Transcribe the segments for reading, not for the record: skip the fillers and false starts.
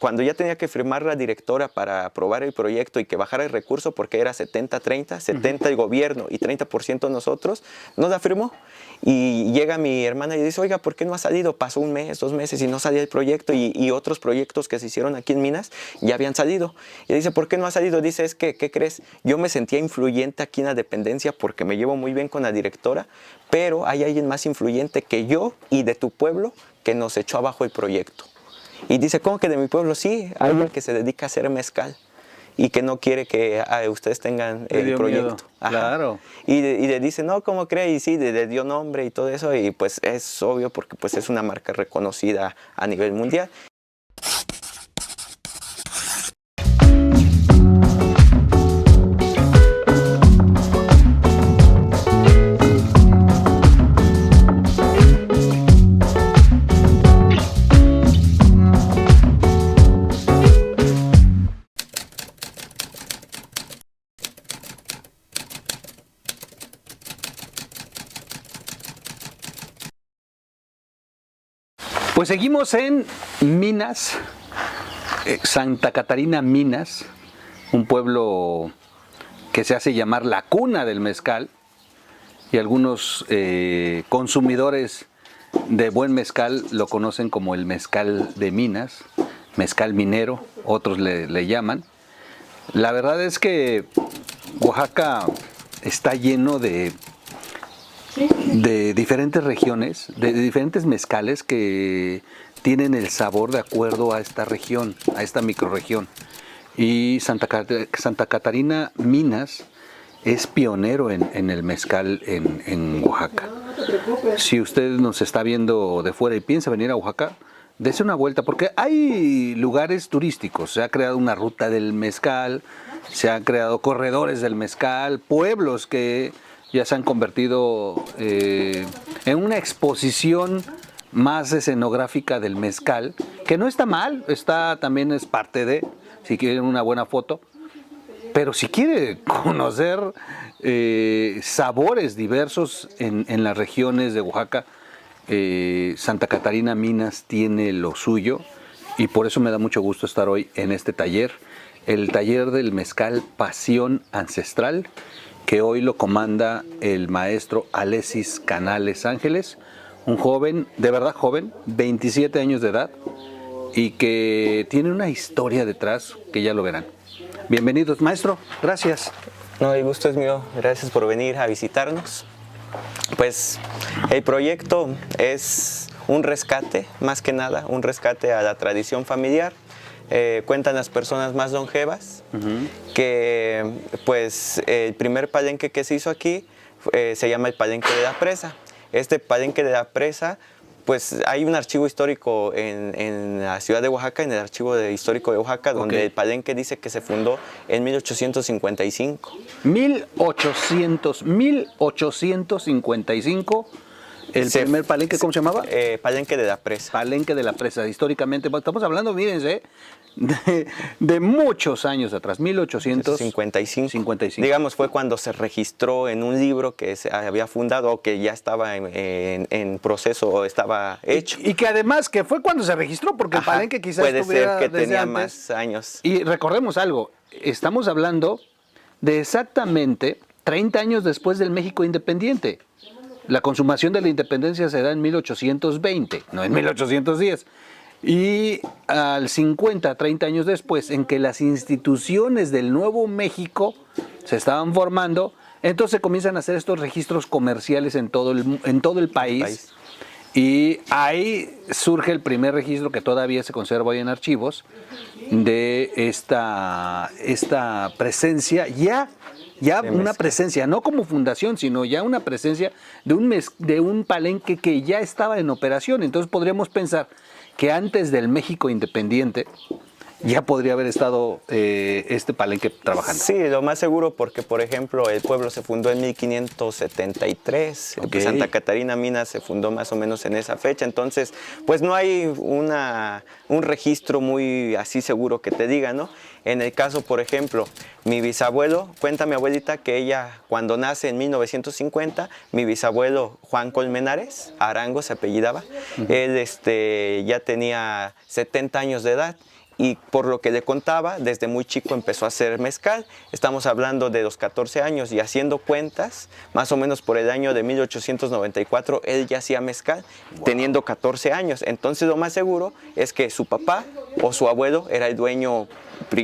cuando ya tenía que firmar la directora para aprobar el proyecto y que bajara el recurso, porque era 70-30, 70 el gobierno y 30% nosotros, nos la firmó. Y llega mi hermana y dice, oiga, ¿por qué no ha salido? Pasó un mes, 2 meses y no salía el proyecto, y otros proyectos que se hicieron aquí en Minas ya habían salido. Y dice, ¿por qué no ha salido? Dice, es que, ¿qué crees? Yo me sentía influyente aquí en la dependencia porque me llevo muy bien con la directora, pero hay alguien más influyente que yo y de tu pueblo que nos echó abajo el proyecto. Y dice, ¿cómo que de mi pueblo? Sí, alguien que se dedica a hacer mezcal y que no quiere que ustedes tengan el proyecto. Claro. Y le dice, no, ¿cómo cree? Y sí, le dio nombre y todo eso, y pues es obvio porque pues es una marca reconocida a nivel mundial. Pues seguimos en Minas, Santa Catarina, Minas, un pueblo que se hace llamar la cuna del mezcal, y algunos consumidores de buen mezcal lo conocen como el mezcal de Minas, mezcal minero, otros le llaman. La verdad es que Oaxaca está lleno de diferentes regiones, de diferentes mezcales que tienen el sabor de acuerdo a esta región, a esta microrregión. Y Santa Catarina, Minas, es pionero en el mezcal en Oaxaca. Si usted nos está viendo de fuera y piensa venir a Oaxaca, dése una vuelta, porque hay lugares turísticos. Se ha creado una ruta del mezcal, se han creado corredores del mezcal, pueblos que ya se han convertido en una exposición más escenográfica del mezcal, que no está mal, también es parte de, si quieren una buena foto, pero si quiere conocer sabores diversos en las regiones de Oaxaca, Santa Catarina, Minas tiene lo suyo, y por eso me da mucho gusto estar hoy en este taller, el taller del mezcal Pasión Ancestral, que hoy lo comanda el maestro Alesis Canales Ángeles, un joven, de verdad joven, 27 años de edad, y que tiene una historia detrás que ya lo verán. Bienvenidos, maestro, gracias. No, el gusto es mío, gracias por venir a visitarnos. Pues el proyecto es un rescate, más que nada, un rescate a la tradición familiar. Cuentan las personas más longevas que pues el primer palenque que se hizo aquí se llama el Palenque de la Presa. Este Palenque de la Presa, pues hay un archivo histórico en la ciudad de Oaxaca, en el archivo histórico de Oaxaca, donde el palenque dice que se fundó en 1855. 1855. El primer palenque, ¿cómo se llamaba? Palenque de la Presa. Palenque de la Presa, históricamente. Estamos hablando, mírense, de muchos años atrás, 1855. Digamos, fue cuando se registró en un libro que se había fundado o que ya estaba en proceso o estaba hecho. Y que además que fue cuando se registró, porque el palenque quizás puede ser que desde tenía antes. más años. Y recordemos algo, estamos hablando de exactamente 30 años después del México independiente. La consumación de la independencia se da en 1820, no en 1810. Y al 50, 30 años después, en que las instituciones del Nuevo México se estaban formando, entonces comienzan a hacer estos registros comerciales en todo el país. Y ahí surge el primer registro que todavía se conserva hoy en archivos de esta presencia ya una presencia, no como fundación, sino ya una presencia de un palenque que ya estaba en operación. Entonces podríamos pensar que antes del México independiente ya podría haber estado este palenque trabajando. Sí, lo más seguro, porque por ejemplo el pueblo se fundó en 1573, pues Santa Catarina, Minas se fundó más o menos en esa fecha, entonces pues no hay un registro muy así seguro que te diga, ¿no? En el caso, por ejemplo, mi bisabuelo, cuenta mi abuelita que ella cuando nace en 1950, mi bisabuelo Juan Colmenares, Arango se apellidaba, él ya tenía 70 años de edad. y por lo que le contaba, desde muy chico empezó a hacer mezcal. Estamos hablando de los 14 años y haciendo cuentas, más o menos por el año de 1894, él ya hacía mezcal, teniendo 14 años. Entonces lo más seguro es que su papá o su abuelo era el dueño,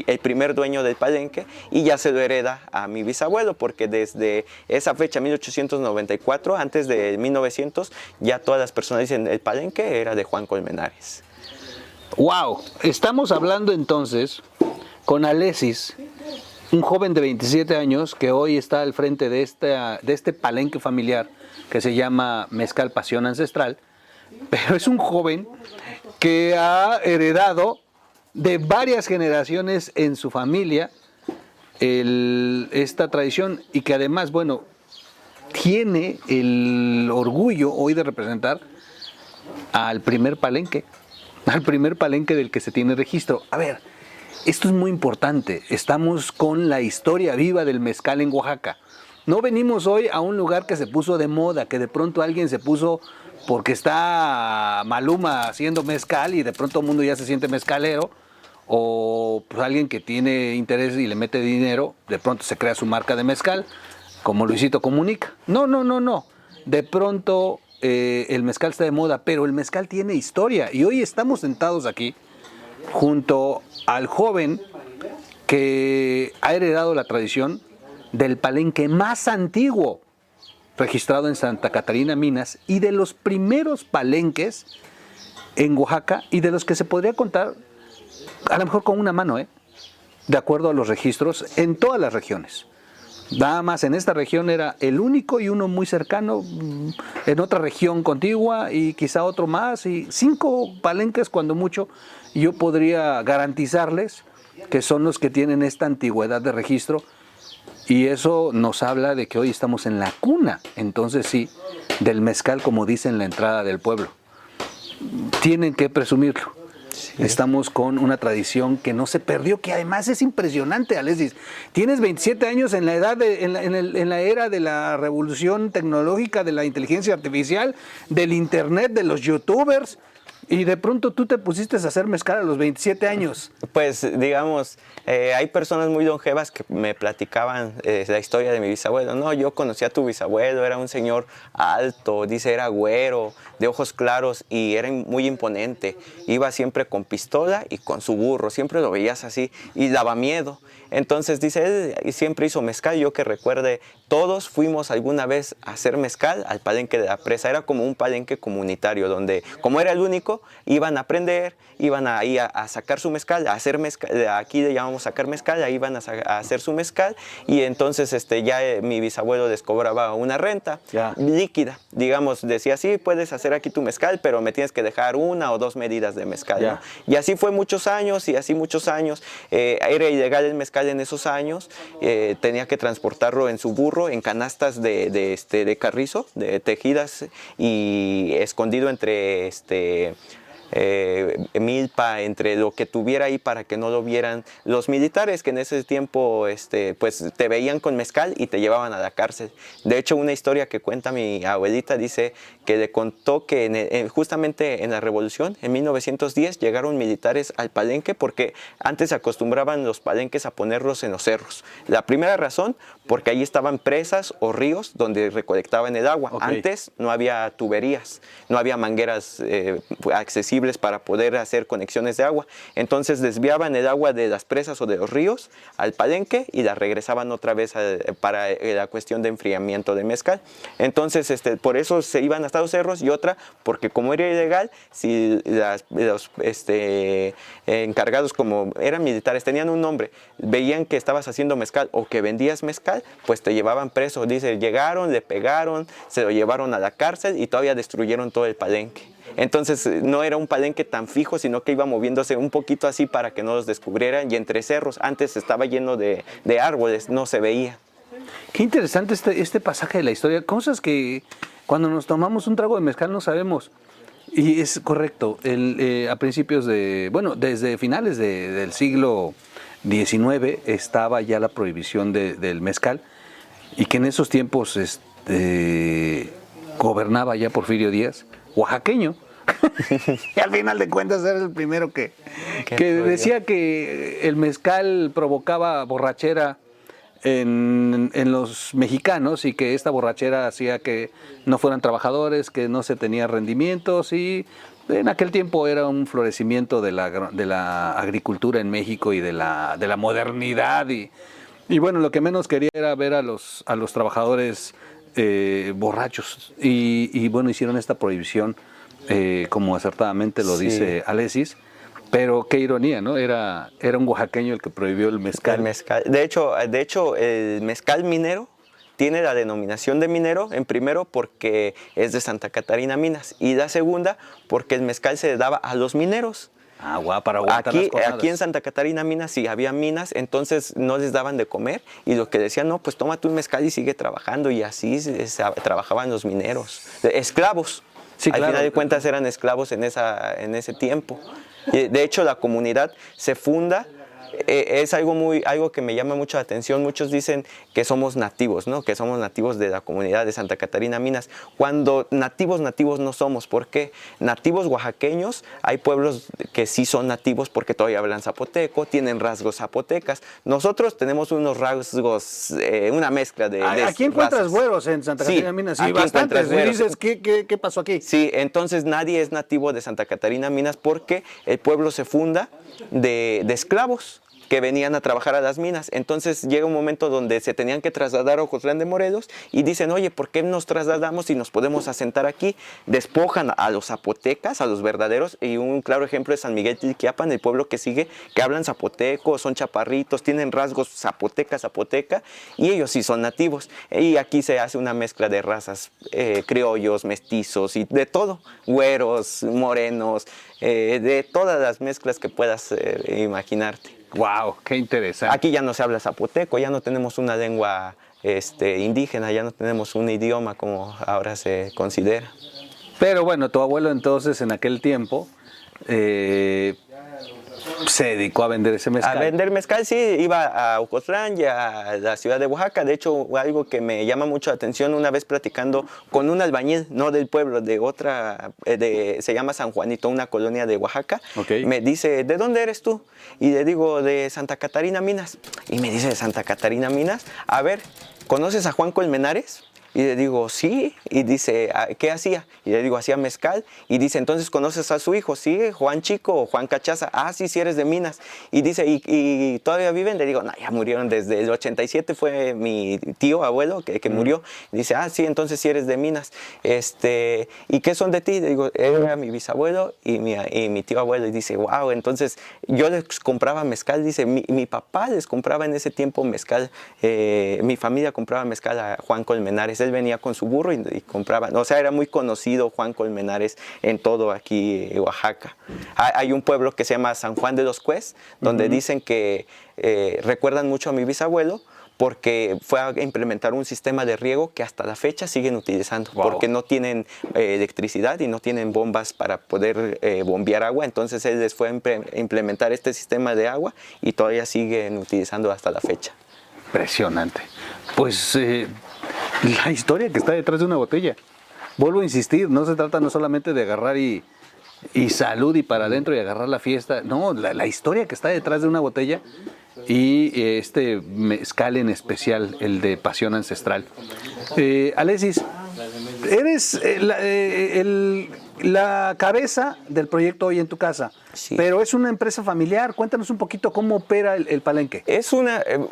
el primer dueño del palenque, y ya se lo hereda a mi bisabuelo, porque desde esa fecha, 1894, antes de 1900, ya todas las personas dicen el palenque era de Juan Colmenares. ¡Wow! Estamos hablando entonces con Alexis, un joven de 27 años que hoy está al frente de este palenque familiar que se llama Mezcal Pasión Ancestral, pero es un joven que ha heredado de varias generaciones en su familia esta tradición, y que además, bueno, tiene el orgullo hoy de representar al primer palenque del que se tiene registro. A ver, esto es muy importante. Estamos con la historia viva del mezcal en Oaxaca. No venimos hoy a un lugar que se puso de moda, que de pronto alguien se puso porque está Maluma haciendo mezcal y de pronto el mundo ya se siente mezcalero, o pues alguien que tiene interés y le mete dinero, de pronto se crea su marca de mezcal, como Luisito Comunica. No. De pronto el mezcal está de moda, pero el mezcal tiene historia, y hoy estamos sentados aquí junto al joven que ha heredado la tradición del palenque más antiguo registrado en Santa Catarina, Minas, y de los primeros palenques en Oaxaca, y de los que se podría contar a lo mejor con una mano, de acuerdo a los registros, en todas las regiones. Nada más en esta región era el único, y uno muy cercano en otra región contigua, y quizá otro más, y 5 palenques cuando mucho. Yo podría garantizarles que son los que tienen esta antigüedad de registro, y eso nos habla de que hoy estamos en la cuna, entonces sí, del mezcal, como dice en la entrada del pueblo. Tienen que presumirlo. Sí. Estamos con una tradición que no se perdió, que además es impresionante, Alexis. Tienes 27 años en la edad en la era de la revolución tecnológica, de la inteligencia artificial, del internet, de los youtubers, y de pronto tú te pusiste a hacer mezcal a los 27 años. Pues digamos, hay personas muy longevas que me platicaban la historia de mi bisabuelo. No, yo conocí a tu bisabuelo, era un señor alto, dice, era güero, de ojos claros, y era muy imponente. Iba siempre con pistola y con su burro, siempre lo veías así y daba miedo. Entonces dice, él siempre hizo mezcal. Yo que recuerde, todos fuimos alguna vez a hacer mezcal al palenque de la presa. Era como un palenque comunitario donde, como era el único, iban a aprender, iban ahí a sacar su mezcal, a hacer mezcal. Aquí le llamamos sacar mezcal, ahí iban a hacer su mezcal, y entonces ya mi bisabuelo les cobraba una renta líquida. Digamos, decía, sí, puedes hacer aquí tu mezcal, pero me tienes que dejar 1 o 2 medidas de mezcal, ¿no? Y así fue muchos años, y así muchos años. Era ilegal el mezcal en esos años. Tenía que transportarlo en su burro, en canastas de carrizo, de tejidas, y escondido entre milpa, entre lo que tuviera ahí, para que no lo vieran los militares, que en ese tiempo pues te veían con mezcal y te llevaban a la cárcel. De hecho, una historia que cuenta mi abuelita dice que le contó que justamente en la revolución, en 1910, llegaron militares al palenque, porque antes se acostumbraban los palenques a ponerlos en los cerros. La primera razón, porque ahí estaban presas o ríos donde recolectaban el agua. Antes no había tuberías, no había mangueras accesibles para poder hacer conexiones de agua. Entonces desviaban el agua de las presas o de los ríos al palenque y la regresaban otra vez para la cuestión de enfriamiento de mezcal. Entonces por eso se iban hasta los cerros, y otra porque como era ilegal, si los encargados, como eran militares, tenían un nombre, veían que estabas haciendo mezcal o que vendías mezcal, pues te llevaban preso. Dice, llegaron, le pegaron, se lo llevaron a la cárcel y todavía destruyeron todo el palenque. Entonces no era un palenque tan fijo, sino que iba moviéndose un poquito así para que no los descubrieran, y entre cerros. Antes estaba lleno de árboles, no se veía. Qué interesante este pasaje de la historia, cosas que cuando nos tomamos un trago de mezcal no sabemos. Y es correcto, a principios desde finales del siglo XIX estaba ya la prohibición del mezcal, y que en esos tiempos gobernaba ya Porfirio Díaz, oaxaqueño, Y al final de cuentas era el primero que decía que el mezcal provocaba borrachera en los mexicanos y que esta borrachera hacía que no fueran trabajadores, que no se tenía rendimientos, y en aquel tiempo era un florecimiento de la agricultura en México y de la modernidad, y bueno, lo que menos quería era ver a los trabajadores borrachos, y bueno, hicieron esta prohibición, como acertadamente lo dice Alexis. Pero qué ironía, ¿no? Era un oaxaqueño el que prohibió el mezcal. El mezcal. De hecho, el mezcal minero tiene la denominación de minero, en primero porque es de Santa Catarina Minas, y la segunda porque el mezcal se le daba a los mineros. Ah, guau, para aguantar las jornadas. Aquí en Santa Catarina Minas sí había minas, entonces no les daban de comer, y lo que decían, no, pues tómate un mezcal y sigue trabajando, y así trabajaban los mineros, esclavos. Sí, Al claro. final de cuentas eran esclavos en ese tiempo. De hecho, la comunidad se funda. Es algo que me llama mucho la atención. Muchos dicen que somos nativos, ¿no? Que somos nativos de la comunidad de Santa Catarina Minas, cuando nativos no somos. ¿Por qué? Nativos oaxaqueños, hay pueblos que sí son nativos porque todavía hablan zapoteco, tienen rasgos zapotecas. Nosotros tenemos unos rasgos, una mezcla de aquí encuentras razas. güeros en Santa Catarina Minas, sí, aquí bastantes. encuentras güeros. Y dices, ¿qué pasó aquí? Sí, entonces nadie es nativo de Santa Catarina Minas porque el pueblo se funda de esclavos que venían a trabajar a las minas. Entonces llega un momento donde se tenían que trasladar a Ocotlán de Morelos y dicen, oye, ¿por qué nos trasladamos y nos podemos asentar aquí? Despojan a los zapotecas, a los verdaderos, y un claro ejemplo es San Miguel Tilquiapan, el pueblo que sigue, que hablan zapoteco, son chaparritos, tienen rasgos zapoteca, y ellos sí son nativos. Y aquí se hace una mezcla de razas, criollos, mestizos y de todo, güeros, morenos, de todas las mezclas que puedas imaginarte. Wow, qué interesante. Aquí ya no se habla zapoteco, ya no tenemos una lengua indígena, ya no tenemos un idioma como ahora se considera. Pero bueno, tu abuelo entonces en aquel tiempo se dedicó a vender ese mezcal. A vender mezcal, sí, iba a Ocotlán y a la ciudad de Oaxaca. De hecho, algo que me llama mucho la atención, una vez platicando con un albañil, no del pueblo, de otra, se llama San Juanito, una colonia de Oaxaca, me dice, ¿de dónde eres tú? Y le digo, de Santa Catarina Minas. Y me dice, ¿de Santa Catarina Minas? A ver, ¿conoces a Juan Colmenares? Y le digo, sí. Y dice, ¿qué hacía? Y le digo, hacía mezcal. Y dice, entonces, ¿conoces a su hijo? Sí, Juan Chico o Juan Cachaza. Ah, sí, sí eres de Minas. Y dice, ¿y todavía viven? Le digo, no, ya murieron desde el 87, fue mi tío, abuelo, que murió. Y dice, ah, sí, entonces sí eres de Minas. ¿Y qué son de ti? Le digo, era mi bisabuelo y mi tío abuelo. Y dice, wow, entonces yo les compraba mezcal. Dice, mi papá les compraba en ese tiempo mezcal. Mi familia compraba mezcal a Juan Colmenares. Él venía con su burro y compraba, o sea, era muy conocido Juan Colmenares en todo aquí Oaxaca. Hay un pueblo que se llama San Juan de los Cues, donde dicen que recuerdan mucho a mi bisabuelo porque fue a implementar un sistema de riego que hasta la fecha siguen utilizando, porque no tienen electricidad y no tienen bombas para poder bombear agua. Entonces él les fue a implementar este sistema de agua y todavía siguen utilizando hasta la fecha. Impresionante. Pues la historia que está detrás de una botella. Vuelvo a insistir, no se trata no solamente de agarrar y salud y para adentro y agarrar la fiesta. No, la historia que está detrás de una botella y este mezcal en especial, el de Pasión Ancestral. Alexis, eres la cabeza del proyecto Hoy en tu Casa, sí. Pero es una empresa familiar. Cuéntanos un poquito cómo opera el palenque.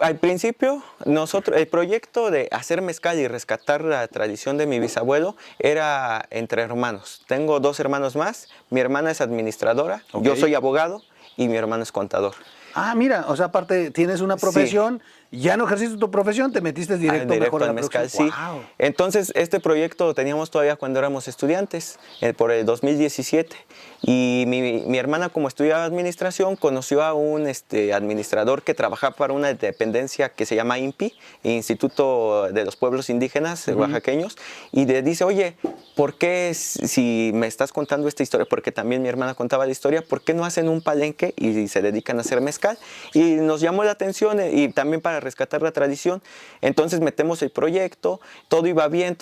Al principio, el proyecto de hacer mezcal y rescatar la tradición de mi bisabuelo era entre hermanos. Tengo 2 hermanos más, mi hermana es administradora, yo soy abogado y mi hermano es contador. Ah, mira, o sea, aparte tienes una profesión, ya no ejerciste tu profesión, te metiste directo mejor al mezcal, sí. Wow. Entonces, este proyecto lo teníamos todavía cuando éramos estudiantes, por el 2017. Y mi hermana, como estudiaba administración, conoció a un administrador que trabajaba para una dependencia que se llama INPI, Instituto de los Pueblos Indígenas Oaxaqueños, y le dice, oye, ¿por qué si me estás contando esta historia? Porque también mi hermana contaba la historia, ¿por qué no hacen un palenque y se dedican a hacer mezcal? mezcal. Y nos llamó la atención y también para rescatar la tradición. Entonces metemos el proyecto, todo iba bien,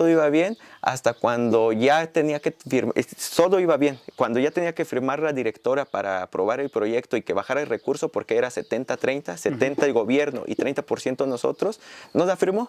hasta cuando ya tenía que firmar, todo iba bien, cuando ya tenía que firmar la directora para aprobar el proyecto y que bajara el recurso, porque era 70-30, 70 el gobierno y 30% nosotros, nos la firmó.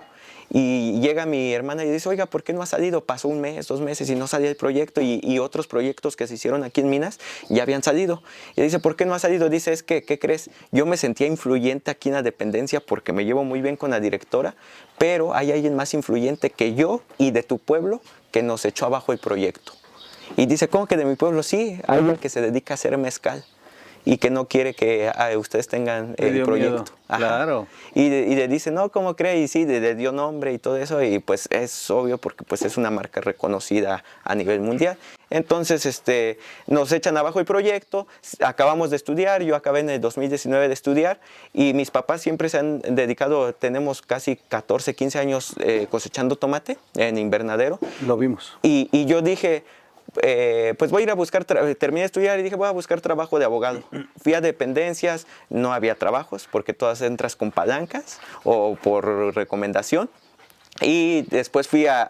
Y llega mi hermana y dice, oiga, ¿por qué no ha salido? Pasó un mes, 2 meses y no salía el proyecto, y otros proyectos que se hicieron aquí en Minas ya habían salido. Y dice, ¿por qué no ha salido? Dice, es que, ¿qué crees? Yo me sentía influyente aquí en la dependencia porque me llevo muy bien con la directora, pero hay alguien más influyente que yo y de tu pueblo que nos echó abajo el proyecto. Y dice, ¿cómo que de mi pueblo? Sí, alguien que se dedica a hacer mezcal y que no quiere que ustedes tengan el proyecto. Claro. Y le dice, no, ¿cómo cree? Y sí, le dio nombre y todo eso, y pues es obvio porque pues es una marca reconocida a nivel mundial. Entonces nos echan abajo el proyecto, acabamos de estudiar, yo acabé en el 2019 de estudiar, y mis papás siempre se han dedicado, tenemos casi 14, 15 años cosechando tomate en invernadero. Lo vimos. Y yo dije, pues voy a ir a buscar, terminé de estudiar y dije, voy a buscar trabajo de abogado. Fui a dependencias, no había trabajos porque todas entras con palancas o por recomendación. Y después fui a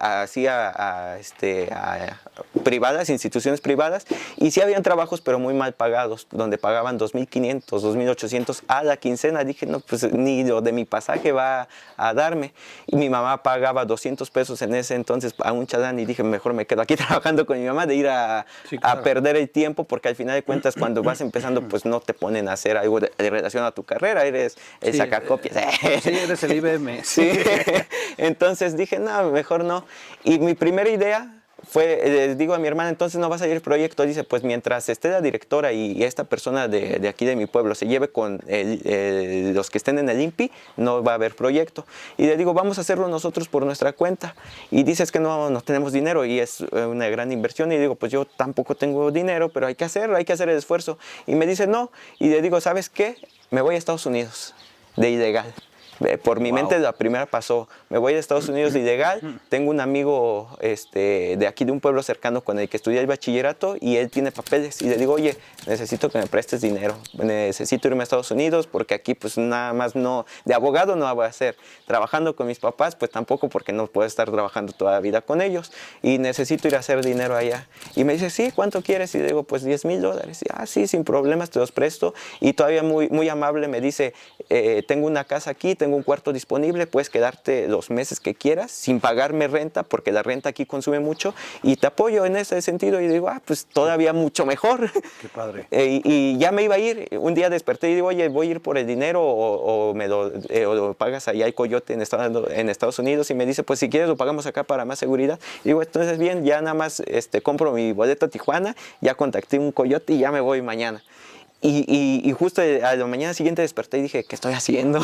privadas, instituciones privadas, y sí habían trabajos, pero muy mal pagados, donde pagaban 2.500, 2.800 a la quincena. Dije, no, pues ni lo de mi pasaje va a darme. Y mi mamá pagaba 200 pesos en ese entonces a un chalán, y dije, mejor me quedo aquí trabajando con mi mamá, de ir a perder el tiempo, porque al final de cuentas, cuando vas empezando, pues no te ponen a hacer algo de relación a tu carrera, eres el sacacopias. Sí, eres el IBM. Sí. Entonces dije, no, mejor no. Y mi primera idea fue, les digo a mi hermana, entonces no va a salir el proyecto. Dice, pues mientras esté la directora y esta persona de aquí de mi pueblo se lleve con los que estén en el INPI, no va a haber proyecto. Y le digo, vamos a hacerlo nosotros por nuestra cuenta. Y dice, es que no tenemos dinero y es una gran inversión. Y digo, pues yo tampoco tengo dinero, pero hay que hacer el esfuerzo. Y me dice, no. Y le digo, ¿sabes qué? Me voy a Estados Unidos de ilegal. Por mi mente la primera pasó, me voy a Estados Unidos de ilegal, tengo un amigo de aquí de un pueblo cercano con el que estudié el bachillerato, y él tiene papeles, y le digo, oye, necesito que me prestes dinero, necesito irme a Estados Unidos porque aquí pues nada más no, de abogado no voy a hacer, trabajando con mis papás pues tampoco, porque no puedo estar trabajando toda la vida con ellos, y necesito ir a hacer dinero allá. Y me dice, sí, ¿cuánto quieres? Y le digo, pues $10,000. Y, sí, sin problemas, te los presto. Y todavía muy, muy amable me dice, tengo una casa aquí, tengo un cuarto disponible, puedes quedarte los meses que quieras sin pagarme renta, porque la renta aquí consume mucho, y te apoyo en ese sentido. Y digo, pues todavía mucho mejor. Qué padre. Y ya me iba a ir. Un día desperté y digo, oye, voy a ir por el dinero o lo pagas allá el coyote en Estados Unidos. Y me dice, pues si quieres lo pagamos acá para más seguridad. Y digo, entonces bien, ya nada más compro mi boleto a Tijuana, ya contacté un coyote y ya me voy mañana. Y justo a la mañana siguiente desperté y dije, ¿qué estoy haciendo?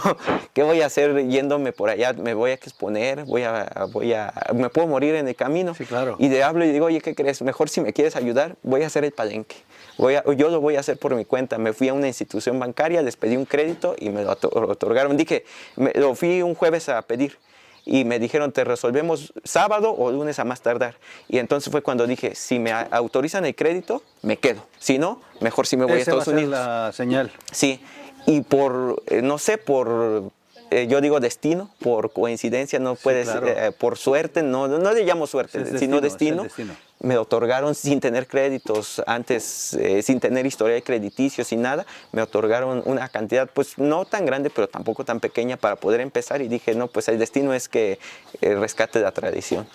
¿Qué voy a hacer yéndome por allá? ¿Me voy a exponer? ¿Me puedo morir en el camino? Sí, claro. Y le hablo y digo, oye, ¿qué crees? Mejor, si me quieres ayudar, voy a hacer el palenque. Yo lo voy a hacer por mi cuenta. Me fui a una institución bancaria, les pedí un crédito y me lo otorgaron. Dije, lo fui un jueves a pedir. Y me dijeron, te resolvemos sábado o lunes a más tardar. Y entonces fue cuando dije, si me autorizan el crédito, me quedo. Si no, mejor si me voy a Estados Unidos. La señal. Sí, y no sé, yo digo destino, por coincidencia, no puede ser, claro. Por suerte, no le llamo suerte, sino destino. Me otorgaron sin tener créditos antes, sin tener historial crediticio, sin nada. Me otorgaron una cantidad, pues no tan grande, pero tampoco tan pequeña, para poder empezar. Y dije, no, pues el destino es que rescate la tradición.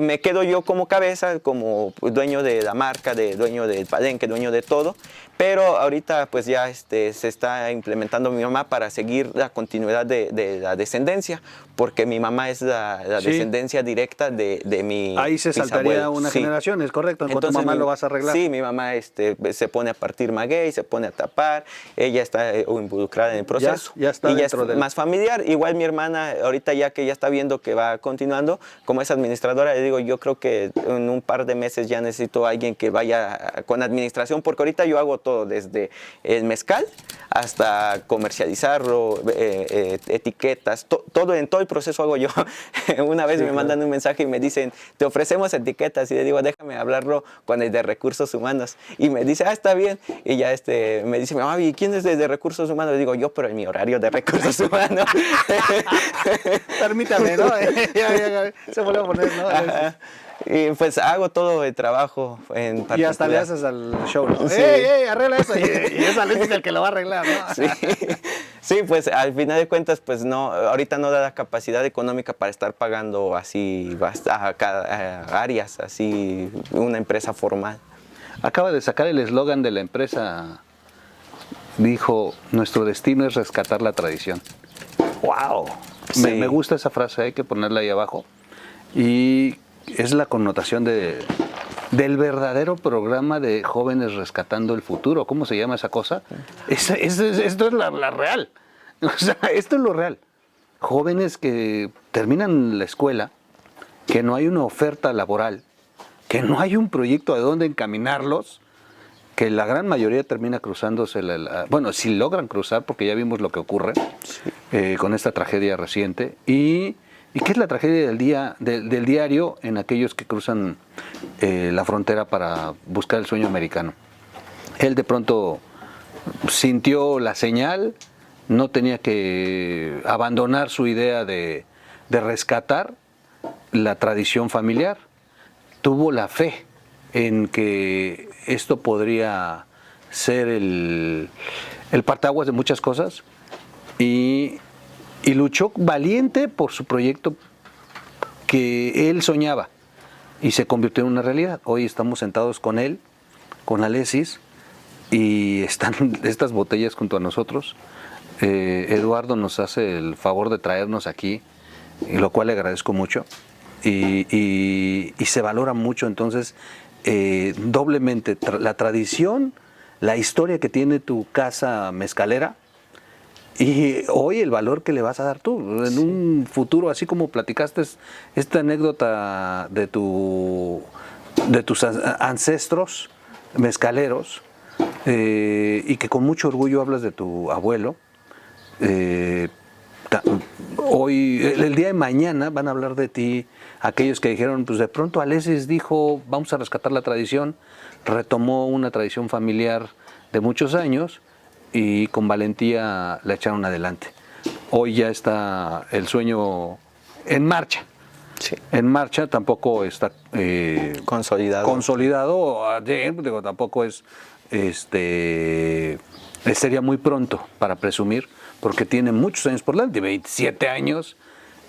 Me quedo yo como cabeza, como dueño de la marca, dueño del palenque, dueño de todo. Pero ahorita pues ya se está implementando mi mamá para seguir la continuidad de la descendencia, porque mi mamá es la descendencia directa de mi Ahí se saltaría una generación, ¿es correcto? ¿Con tu mamá lo vas a arreglar? Sí, mi mamá se pone a partir maguey, se pone a tapar, ella está involucrada en el proceso. Ya está y ya es más familiar. Igual mi hermana, ahorita ya que ya está viendo que va continuando, como es administradora, le digo, yo creo que en un par de meses ya necesito a alguien que vaya con administración, porque ahorita yo hago todo, desde el mezcal hasta comercializarlo, etiquetas, todo en todo el proceso hago yo. Una vez me mandan un mensaje y me dicen, te ofrecemos etiquetas, y le digo, déjame hablarlo con el de recursos humanos, y me dice, está bien, y ya me dice, ¿y quién es de recursos humanos? Le digo, yo, pero en mi horario de recursos humanos. Permítame, ¿no? Ya, se vuelve a poner, ¿no? Ajá. Y pues hago todo el trabajo en particular. Y hasta le haces al show, ¿no? Sí. ¡Ey, arregla eso! Y es Alexis el que lo va a arreglar, ¿no? Sí. Sí, pues al final de cuentas, pues no, ahorita no da la capacidad económica para estar pagando así a áreas, así una empresa formal. Acaba de sacar el eslogan de la empresa. Dijo, nuestro destino es rescatar la tradición. ¡Wow! Sí. Me gusta esa frase, hay que ponerla ahí abajo. Y es la connotación del verdadero programa de Jóvenes Rescatando el Futuro. ¿Cómo se llama esa cosa? Esto es la real. O sea, esto es lo real. Jóvenes que terminan la escuela, que no hay una oferta laboral, que no hay un proyecto de dónde encaminarlos, que la gran mayoría termina cruzándose, bueno, si logran cruzar, porque ya vimos lo que ocurre con esta tragedia reciente. ¿Y qué es la tragedia del diario en aquellos que cruzan la frontera para buscar el sueño americano? Él de pronto sintió la señal, no tenía que abandonar su idea de rescatar la tradición familiar, tuvo la fe en que esto podría ser el partaguas de muchas cosas y luchó valiente por su proyecto que él soñaba y se convirtió en una realidad. Hoy estamos sentados con él, con Alexis, y están estas botellas junto a nosotros. Eduardo nos hace el favor de traernos aquí, y lo cual le agradezco mucho, y se valora mucho entonces doblemente la tradición, la historia que tiene tu casa mezcalera, y hoy el valor que le vas a dar tú en un futuro, así como platicaste esta anécdota de tus ancestros mezcaleros, y que con mucho orgullo hablas de tu abuelo. Hoy, el día de mañana van a hablar de ti aquellos que dijeron, pues de pronto Alexis dijo, vamos a rescatar la tradición, retomó una tradición familiar de muchos años y con valentía la echaron adelante. Hoy ya está el sueño en marcha. Sí. En marcha, tampoco está consolidado, digo, tampoco es sería muy pronto para presumir, porque tiene muchos años por delante, 27 años,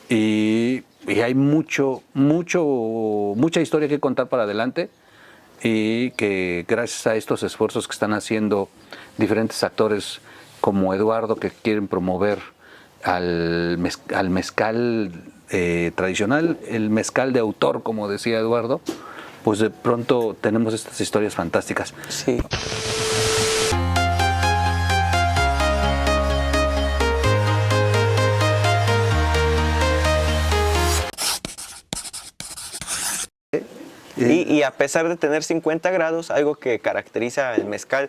y hay mucha historia que contar para adelante, y que gracias a estos esfuerzos que están haciendo diferentes actores como Eduardo, que quieren promover al mezcal tradicional, el mezcal de autor, como decía Eduardo, pues de pronto tenemos estas historias fantásticas. Sí. Y a pesar de tener 50 grados, algo que caracteriza el mezcal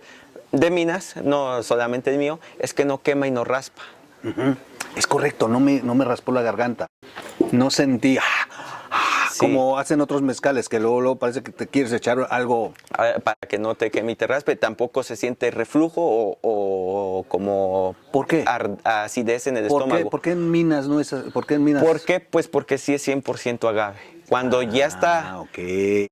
de Minas, no solamente el mío, es que no quema y no raspa. Es correcto, no me raspó la garganta. No sentí como hacen otros mezcales, que luego parece que te quieres echar algo. Para que no te queme y te raspe. Tampoco se siente reflujo o como ¿por qué? Acidez en el estómago. ¿Por qué en Minas no es? ¿Por qué en Minas? ¿Por qué? Pues porque sí es 100% agave. Cuando ya está... Ok.